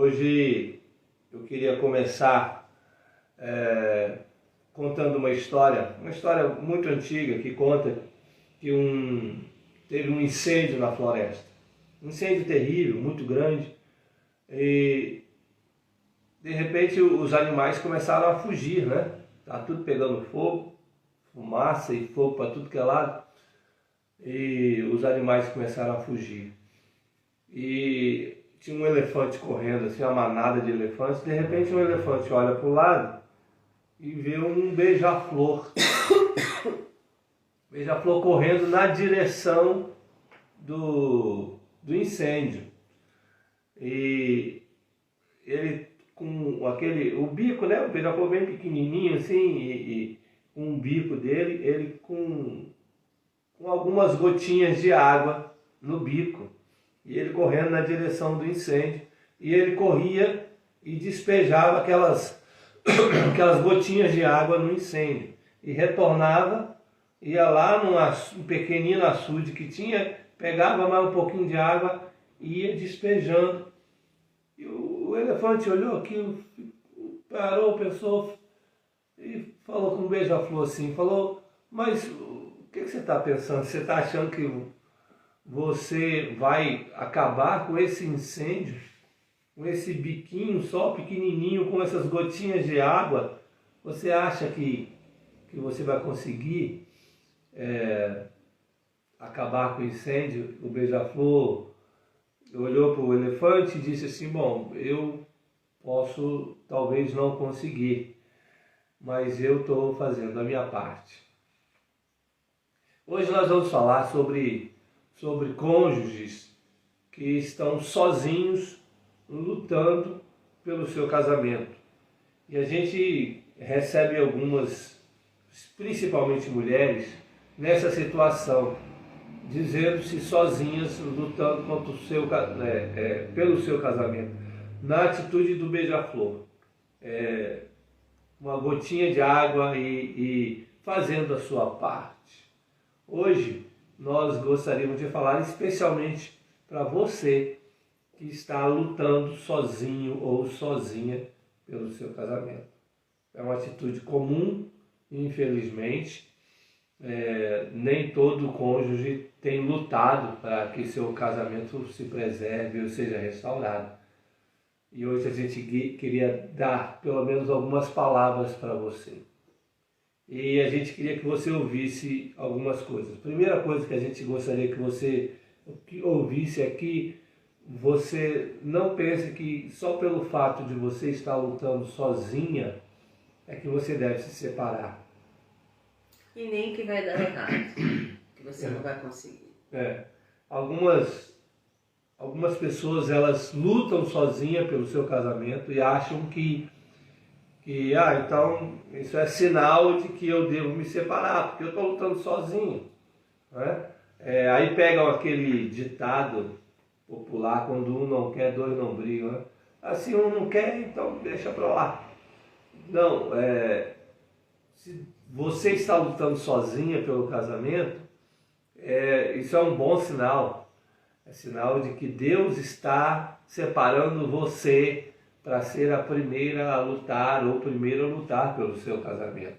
Hoje eu queria começar contando uma história muito antiga que conta que teve um incêndio na floresta. Um incêndio terrível, muito grande, e de repente os animais começaram a fugir, né? Tá tudo pegando fogo, fumaça e fogo para tudo que é lado, e os animais começaram a fugir. E tinha um elefante correndo, assim, uma manada de elefantes. De repente um elefante olha para o lado e vê um beija-flor. Beija-flor correndo na direção do incêndio. E ele com o bico, né? O beija-flor bem pequenininho assim, e com o bico dele, ele com algumas gotinhas de água no bico. E ele correndo na direção do incêndio. E ele corria e despejava aquelas gotinhas de água no incêndio. E retornava, ia lá num pequenino açude que tinha, pegava mais um pouquinho de água e ia despejando. E o elefante olhou aquilo, parou, pensou e falou com o beija-flor assim, falou: mas o que você está pensando? Você está achando que você vai acabar com esse incêndio, com esse biquinho só pequenininho, com essas gotinhas de água? Você acha que você vai conseguir acabar com o incêndio? O beija-flor olhou para o elefante e disse assim: bom, eu posso talvez não conseguir, mas eu estou fazendo a minha parte. Hoje nós vamos falar sobre cônjuges que estão sozinhos lutando pelo seu casamento. E a gente recebe algumas, principalmente mulheres, nessa situação, dizendo-se sozinhas, lutando contra pelo seu casamento, na atitude do beija-flor. Uma gotinha de água e fazendo a sua parte. Hoje nós gostaríamos de falar especialmente para você que está lutando sozinho ou sozinha pelo seu casamento. É uma atitude comum, infelizmente. Nem todo cônjuge tem lutado para que seu casamento se preserve ou seja restaurado. E hoje a gente queria dar pelo menos algumas palavras para você. E a gente queria que você ouvisse algumas coisas. Primeira coisa que a gente gostaria que você ouvisse é que você não pense que só pelo fato de você estar lutando sozinha é que você deve se separar. E nem que vai dar errado, que você não vai conseguir. Algumas pessoas, elas lutam sozinha pelo seu casamento e acham que então isso é sinal de que eu devo me separar, porque eu estou lutando sozinho. Né? Aí pegam aquele ditado popular: quando um não quer, dois não brigam. Né? Assim, um não quer, então deixa para lá. Não, se você está lutando sozinha pelo casamento, isso é um bom sinal. É sinal de que Deus está separando você para ser a primeira a lutar ou o primeiro a lutar pelo seu casamento.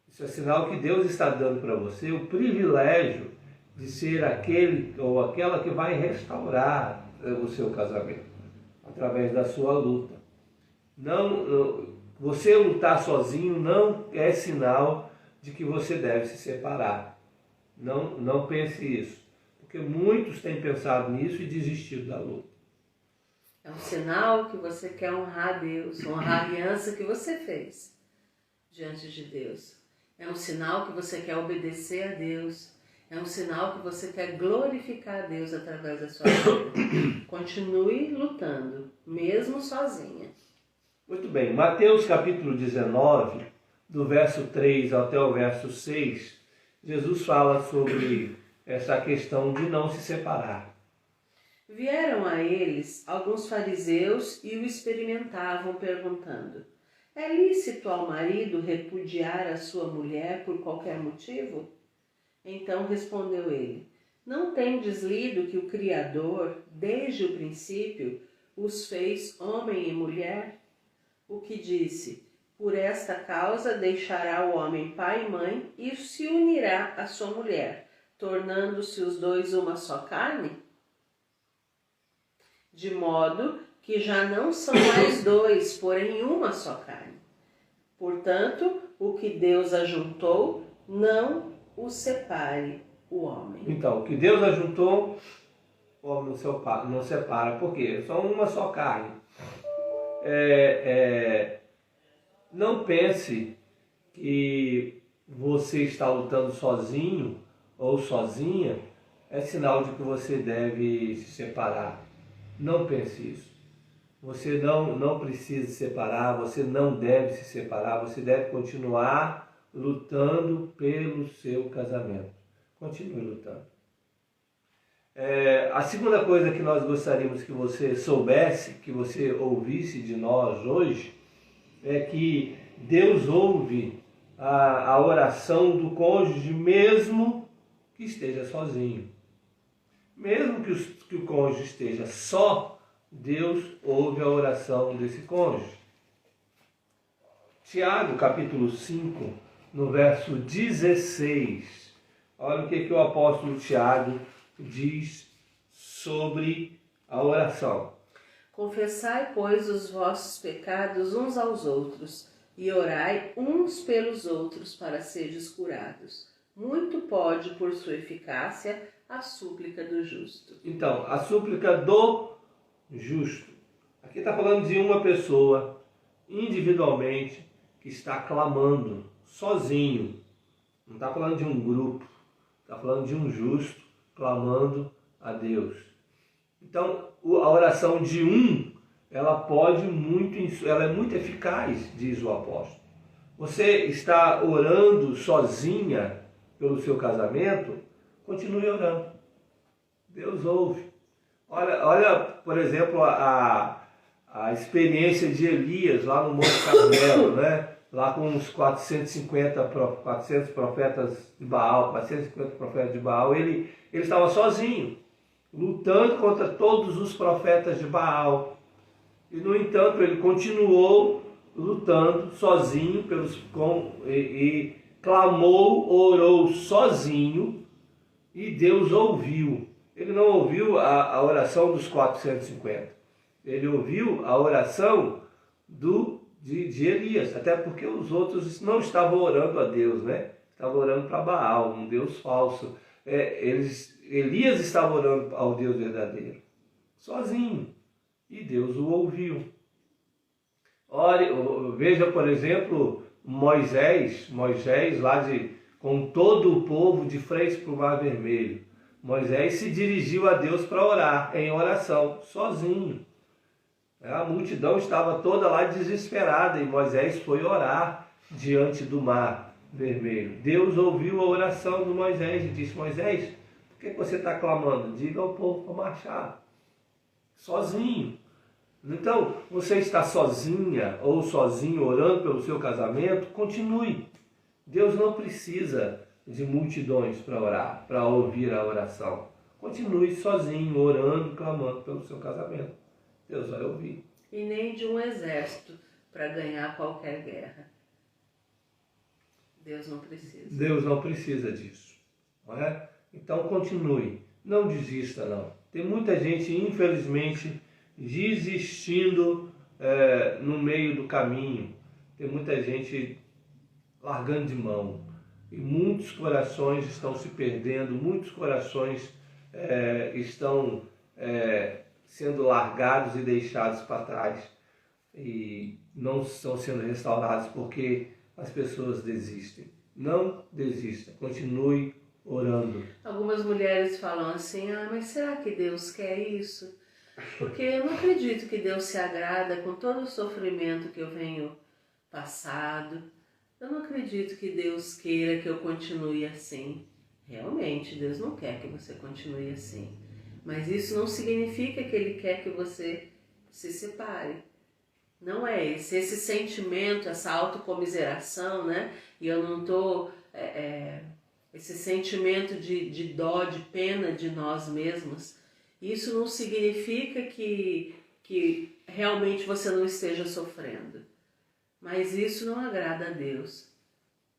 Isso é sinal que Deus está dando para você o privilégio de ser aquele ou aquela que vai restaurar o seu casamento através da sua luta. Você lutar sozinho não é sinal de que você deve se separar. Não pense isso, porque muitos têm pensado nisso e desistido da luta. É um sinal que você quer honrar a Deus, honrar a aliança que você fez diante de Deus. É um sinal que você quer obedecer a Deus. É um sinal que você quer glorificar a Deus através da sua vida. Continue lutando, mesmo sozinha. Muito bem, Mateus capítulo 19, do verso 3 até o verso 6, Jesus fala sobre essa questão de não se separar. Vieram a eles alguns fariseus e o experimentavam, perguntando: é lícito ao marido repudiar a sua mulher por qualquer motivo? Então respondeu ele: não tendes lido que o Criador, desde o princípio, os fez homem e mulher? O que disse: por esta causa deixará o homem pai e mãe e se unirá à sua mulher, tornando-se os dois uma só carne? De modo que já não são mais dois, porém uma só carne. Portanto, o que Deus ajuntou, não o separe o homem. Então, o que Deus ajuntou, o homem não separa. Por quê? São uma só carne. Não pense que você está lutando sozinho ou sozinha, é sinal de que você deve se separar. Não pense isso. Você não precisa se separar, você não deve se separar, você deve continuar lutando pelo seu casamento. Continue lutando. A segunda coisa que nós gostaríamos que você soubesse, que você ouvisse de nós hoje, é que Deus ouve a oração do cônjuge mesmo que esteja sozinho. Mesmo que o cônjuge esteja só, Deus ouve a oração desse cônjuge. Tiago, capítulo 5, no verso 16. Olha o que o apóstolo Tiago diz sobre a oração. Confessai, pois, os vossos pecados uns aos outros, e orai uns pelos outros para seres curados. Muito pode, por sua eficácia, a súplica do justo. Então, a súplica do justo. Aqui está falando de uma pessoa, individualmente, que está clamando, sozinho. Não está falando de um grupo, está falando de um justo clamando a Deus. Então, a oração de um, ela é muito eficaz, diz o apóstolo. Você está orando sozinha pelo seu casamento, continue orando. Deus ouve. Olha, por exemplo, a experiência de Elias lá no Monte Carmelo, né? Lá com uns 400 profetas de Baal, 450 profetas de Baal, ele estava sozinho, lutando contra todos os profetas de Baal. E, no entanto, ele continuou lutando sozinho e clamou, orou sozinho, e Deus ouviu. Ele não ouviu a oração dos 450. Ele ouviu a oração de Elias, até porque os outros não estavam orando a Deus, né? Estavam orando para Baal, um Deus falso. Elias estava orando ao Deus verdadeiro, sozinho, e Deus o ouviu. Veja, por exemplo, Moisés lá com todo o povo de frente para o Mar Vermelho. Moisés se dirigiu a Deus para orar, em oração, sozinho. A multidão estava toda lá desesperada e Moisés foi orar diante do Mar Vermelho. Deus ouviu a oração de Moisés e disse: Moisés, por que você está clamando? Diga ao povo para marchar. Sozinho. Então, você está sozinha ou sozinho orando pelo seu casamento? Continue. Deus não precisa de multidões para orar, para ouvir a oração. Continue sozinho, orando, clamando pelo seu casamento. Deus vai ouvir. E nem de um exército para ganhar qualquer guerra. Deus não precisa. Deus não precisa disso. Não é? Então continue. Não desista, não. Tem muita gente, infelizmente, desistindo no meio do caminho. Tem muita gente largando de mão. E muitos corações estão se perdendo, muitos corações estão sendo largados e deixados para trás. E não estão sendo restaurados porque as pessoas desistem. Não desista, continue orando. Algumas mulheres falam assim: mas será que Deus quer isso? Porque eu não acredito que Deus se agrada com todo o sofrimento que eu venho passado. Eu não acredito que Deus queira que eu continue assim. Realmente, Deus não quer que você continue assim. Mas isso não significa que Ele quer que você se separe. Não é esse sentimento, essa autocomiseração, né? E eu não estou... esse sentimento de dó, de pena de nós mesmos. Isso não significa que que realmente você não esteja sofrendo. Mas isso não agrada a Deus.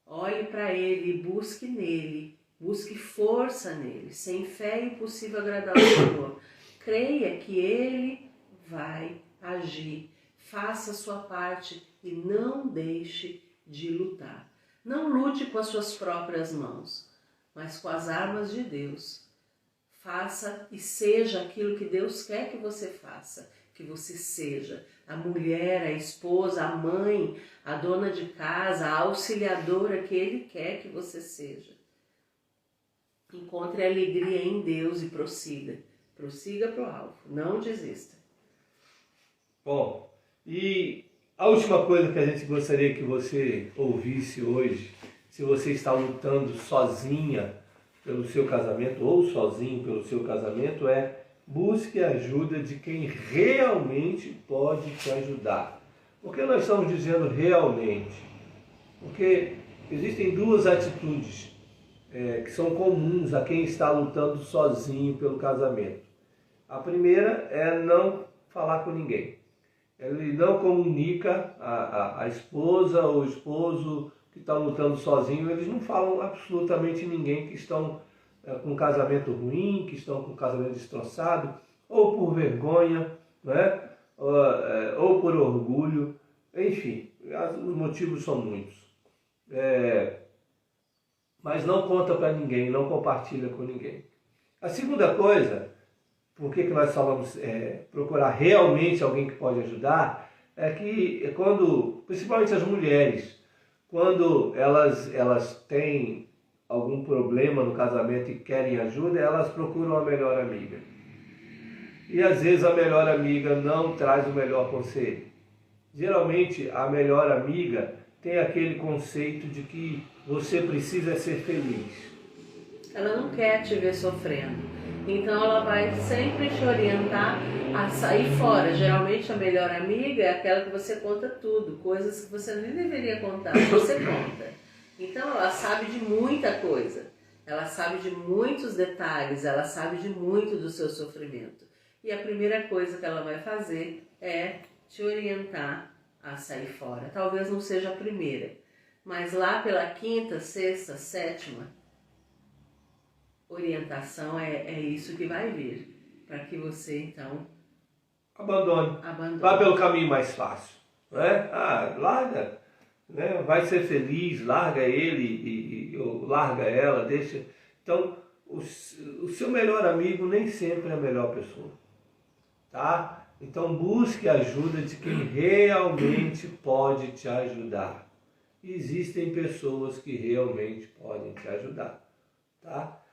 Olhe para Ele e busque nele, busque força nele. Sem fé é impossível agradar ao Senhor. Creia que Ele vai agir. Faça a sua parte e não deixe de lutar. Não lute com as suas próprias mãos, mas com as armas de Deus. Faça e seja aquilo que Deus quer que você faça, que você seja a mulher, a esposa, a mãe, a dona de casa, a auxiliadora que Ele quer que você seja. Encontre alegria em Deus e prossiga. Prossiga para o alvo, não desista. Bom, e a última coisa que a gente gostaria que você ouvisse hoje, se você está lutando sozinha pelo seu casamento ou sozinho pelo seu casamento, é: busque a ajuda de quem realmente pode te ajudar. Por que nós estamos dizendo realmente? Porque existem duas atitudes que são comuns a quem está lutando sozinho pelo casamento. A primeira é não falar com ninguém. Ele não comunica a esposa ou o esposo que está lutando sozinho, eles não falam absolutamente ninguém que estão com um casamento ruim, que estão com um casamento destroçado, ou por vergonha, né? Ou por orgulho, enfim, os motivos são muitos. Mas não conta para ninguém, não compartilha com ninguém. A segunda coisa, por que nós falamos procurar realmente alguém que pode ajudar, é que quando, principalmente as mulheres, quando elas têm algum problema no casamento e querem ajuda, elas procuram a melhor amiga. E às vezes a melhor amiga não traz o melhor conselho. Geralmente a melhor amiga tem aquele conceito de que você precisa ser feliz. Ela não quer te ver sofrendo. Então ela vai sempre te orientar a sair fora. Geralmente a melhor amiga é aquela que você conta tudo, coisas que você nem deveria contar, você conta. Então ela sabe de muita coisa, ela sabe de muitos detalhes, ela sabe de muito do seu sofrimento. E a primeira coisa que ela vai fazer é te orientar a sair fora. Talvez não seja a primeira, mas lá pela quinta, sexta, sétima orientação é isso que vai vir, para que você então abandone. Vá pelo caminho mais fácil, né? Larga, né? Vai ser feliz, larga ele ou larga ela, deixa. Então, o seu melhor amigo nem sempre é a melhor pessoa, tá? Então busque a ajuda de quem realmente pode te ajudar. E existem pessoas que realmente podem te ajudar, tá?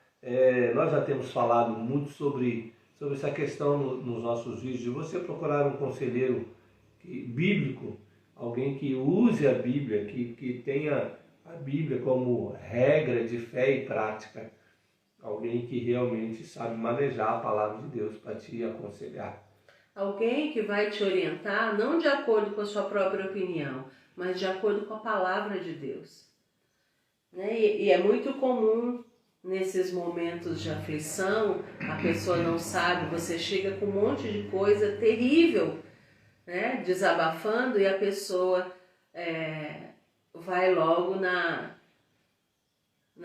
Nós já temos falado muito sobre essa questão nos nossos vídeos, de você procurar um conselheiro bíblico, alguém que use a Bíblia, que tenha a Bíblia como regra de fé e prática, alguém que realmente sabe manejar a palavra de Deus para te aconselhar. Alguém que vai te orientar, não de acordo com a sua própria opinião, mas de acordo com a palavra de Deus. Né? E é muito comum nesses momentos de aflição, a pessoa não sabe, você chega com um monte de coisa terrível, né? Desabafando, e a pessoa vai logo na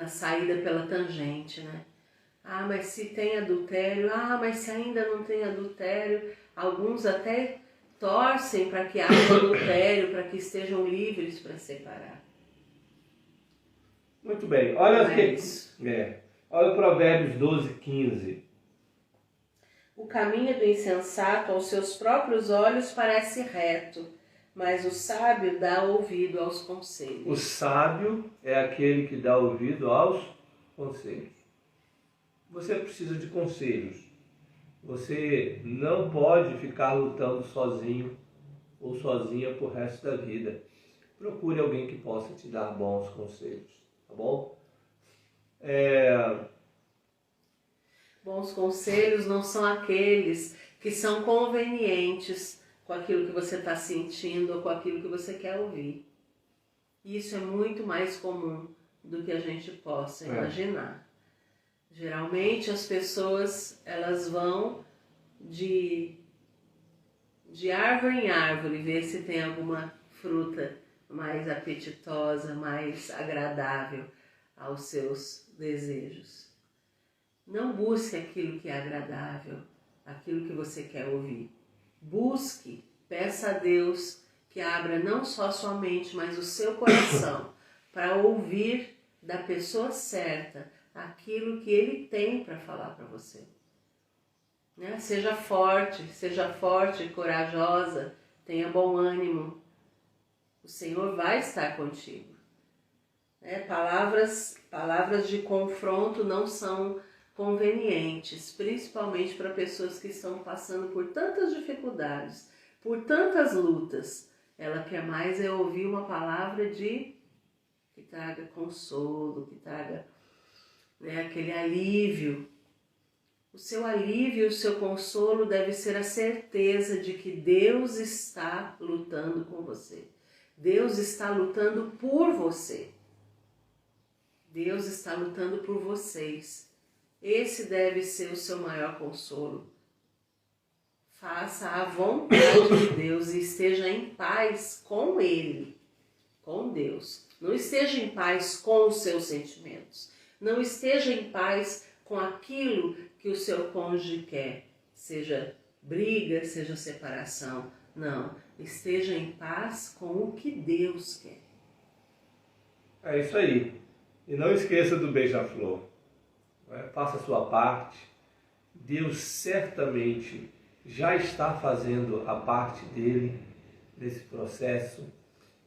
saída pela tangente, né? Mas se tem adultério, mas se ainda não tem adultério, alguns até torcem para que haja adultério, para que estejam livres para separar. Muito bem, olha olha o Provérbios 12:15. O caminho do insensato aos seus próprios olhos parece reto, mas o sábio dá ouvido aos conselhos. O sábio é aquele que dá ouvido aos conselhos. Você precisa de conselhos. Você não pode ficar lutando sozinho ou sozinha por resto da vida. Procure alguém que possa te dar bons conselhos, tá bom? Bons conselhos não são aqueles que são convenientes com aquilo que você está sentindo ou com aquilo que você quer ouvir. Isso é muito mais comum do que a gente possa imaginar. Geralmente as pessoas elas vão de de árvore em árvore, ver se tem alguma fruta mais apetitosa, mais agradável aos seus desejos. Não busque aquilo que é agradável, aquilo que você quer ouvir. Busque, peça a Deus que abra não só a sua mente, mas o seu coração para ouvir da pessoa certa aquilo que Ele tem para falar para você. Né? Seja forte e corajosa, tenha bom ânimo. O Senhor vai estar contigo. Né? Palavras de confronto não são convenientes, principalmente para pessoas que estão passando por tantas dificuldades, por tantas lutas. Ela quer mais é ouvir uma palavra que traga consolo, que traga, né, aquele alívio. O seu alívio, o seu consolo deve ser a certeza de que Deus está lutando com você. Deus está lutando por você. Deus está lutando por vocês. Esse deve ser o seu maior consolo. Faça a vontade de Deus e esteja em paz com Ele, com Deus. Não esteja em paz com os seus sentimentos. Não esteja em paz com aquilo que o seu cônjuge quer. Seja briga, seja separação. Não. Esteja em paz com o que Deus quer. É isso aí. E não esqueça do beija-flor. Faça a sua parte. Deus certamente já está fazendo a parte dele nesse processo.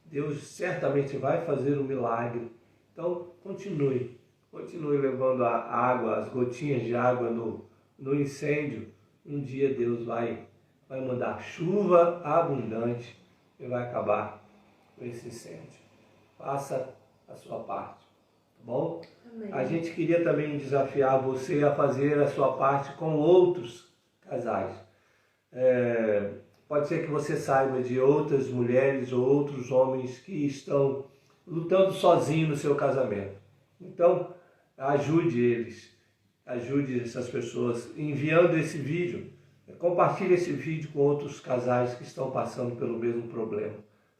Deus certamente vai fazer um milagre. Então, continue levando a água, as gotinhas de água no incêndio. Um dia Deus vai mandar chuva abundante e vai acabar com esse incêndio. Faça a sua parte, tá bom? Amém. A gente queria também desafiar você a fazer a sua parte com outros casais. Pode ser que você saiba de outras mulheres ou outros homens que estão lutando sozinhos no seu casamento. Então, ajude eles, ajude essas pessoas enviando esse vídeo. Compartilhe esse vídeo com outros casais que estão passando pelo mesmo problema,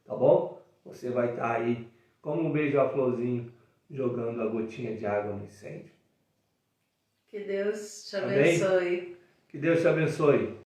tá bom? Você vai estar aí como um beija-florzinho jogando a gotinha de água no incêndio. Que Deus te Amém? abençoe. Que Deus te abençoe.